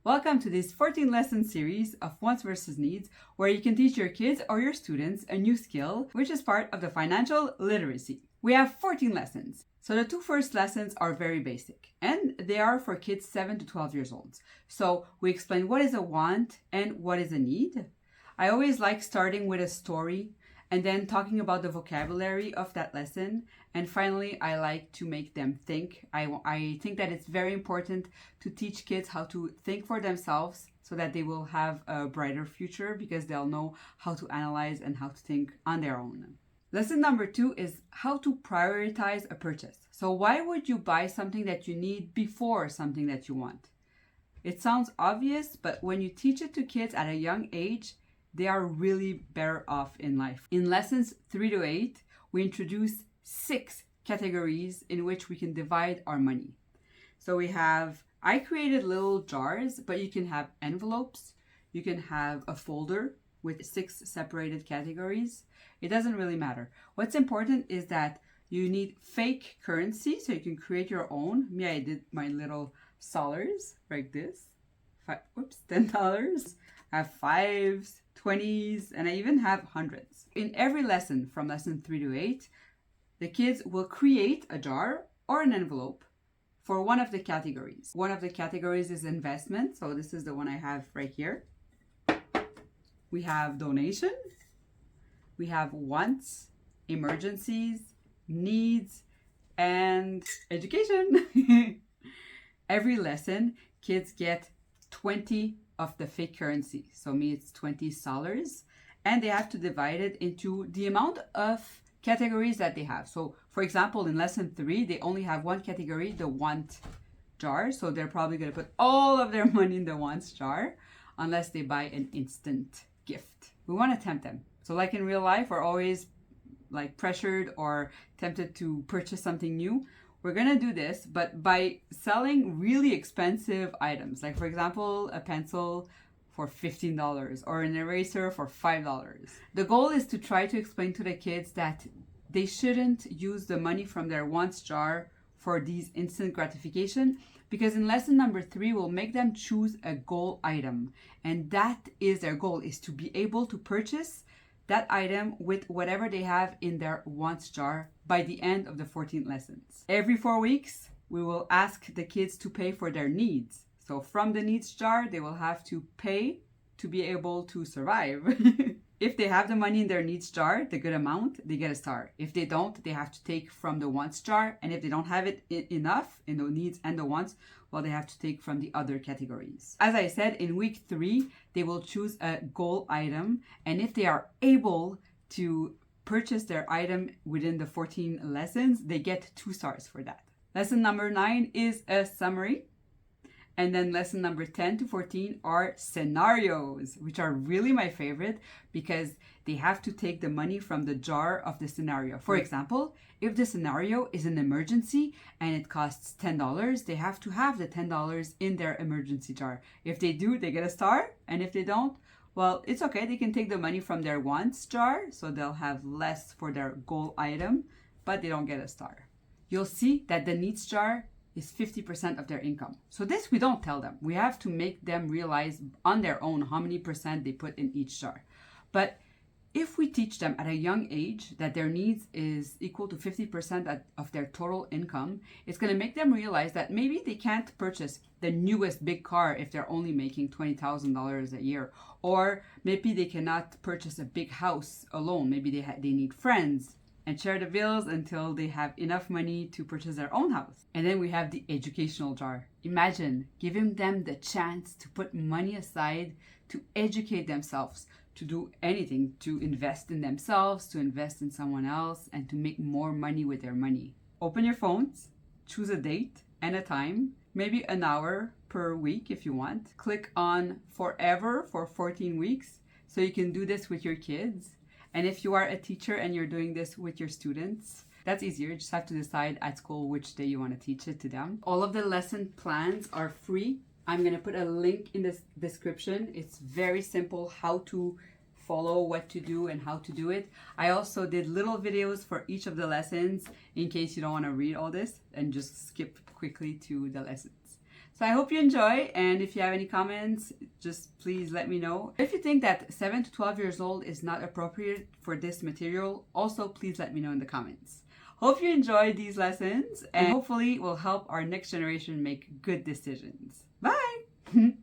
Welcome to this 14 lesson series of wants versus needs, where you can teach your kids or your students a new skill, which is part of the financial literacy. We have 14 lessons. So the two first lessons are very basic, and they are for kids 7 to 12 years old. So we explain what is a want and what is a need. I always like starting with a story and then talking about the vocabulary of that lesson. And finally, I like to make them think. I think that it's very important to teach kids how to think for themselves so that they will have a brighter future because they'll know how to analyze and how to think on their own. Lesson number 2 is how to prioritize a purchase. So why would you buy something that you need before something that you want? It sounds obvious, but when you teach it to kids at a young age, they are really better off in life. In lessons 3 to 8, we introduce 6 categories in which we can divide our money. So I created little jars, but you can have envelopes, you can have a folder with 6 separated categories. It doesn't really matter. What's important is that you need fake currency, so you can create your own. Me, I did my little dollars like this. $10. I have 5s, 20s, and I even have hundreds. In every lesson from lesson 3 to 8, the kids will create a jar or an envelope for one of the categories. One of the categories is investment, so this is the one I have right here. We have donation, we have wants, emergencies, needs, and education. Every lesson, kids get 20 of the fake currency. So me, it's $20. And they have to divide it into the amount of categories that they have. So for example, in lesson 3, they only have one category, the want jar. So they're probably going to put all of their money in the wants jar unless they buy an instant gift. We want to tempt them. So like in real life, we're always like pressured or tempted to purchase something new. We're going to do this, but by selling really expensive items, like for example, a pencil for $15 or an eraser for $5. The goal is to try to explain to the kids that they shouldn't use the money from their wants jar for these instant gratification, because in lesson number 3, we'll make them choose a goal item. And that is their goal, is to be able to purchase that item with whatever they have in their wants jar by the end of the 14 lessons. Every 4 weeks, we will ask the kids to pay for their needs. So from the needs jar, they will have to pay to be able to survive. If they have the money in their needs jar, the good amount, they get a star. If they don't, they have to take from the wants jar. And if they don't have it enough in the needs and the wants, well, they have to take from the other categories. As I said, in week 3, they will choose a goal item. And if they are able to purchase their item within the 14 lessons, they get 2 stars for that. Lesson number 9 is a summary. And then lesson number 10 to 14 are scenarios, which are really my favorite because they have to take the money from the jar of the scenario. For example, if the scenario is an emergency and it costs $10, they have to have the $10 in their emergency jar. If they do, they get a star. And if they don't, well, it's okay. They can take the money from their wants jar, so they'll have less for their goal item, but they don't get a star. You'll see that the needs jar is 50% of their income. So this we don't tell them. We have to make them realize on their own how many percent they put in each jar. But if we teach them at a young age that their needs is equal to 50% of their total income, it's going to make them realize that maybe they can't purchase the newest big car if they're only making $20,000 a year. Or maybe they cannot purchase a big house alone. Maybe they need friends and share the bills until they have enough money to purchase their own house. And then we have the educational jar. Imagine giving them the chance to put money aside to educate themselves, to do anything, to invest in themselves, to invest in someone else, and to make more money with their money. Open your phones, choose a date and a time, maybe an hour per week if you want. Click on Forever for 14 weeks so you can do this with your kids. And if you are a teacher and you're doing this with your students, that's easier. You just have to decide at school which day you want to teach it to them. All of the lesson plans are free. I'm going to put a link in the description. It's very simple how to follow what to do and how to do it. I also did little videos for each of the lessons in case you don't want to read all this and just skip quickly to the lessons. So I hope you enjoy, and if you have any comments, just please let me know. If you think that 7 to 12 years old is not appropriate for this material, also please let me know in the comments. Hope you enjoyed these lessons, and hopefully will help our next generation make good decisions. Bye!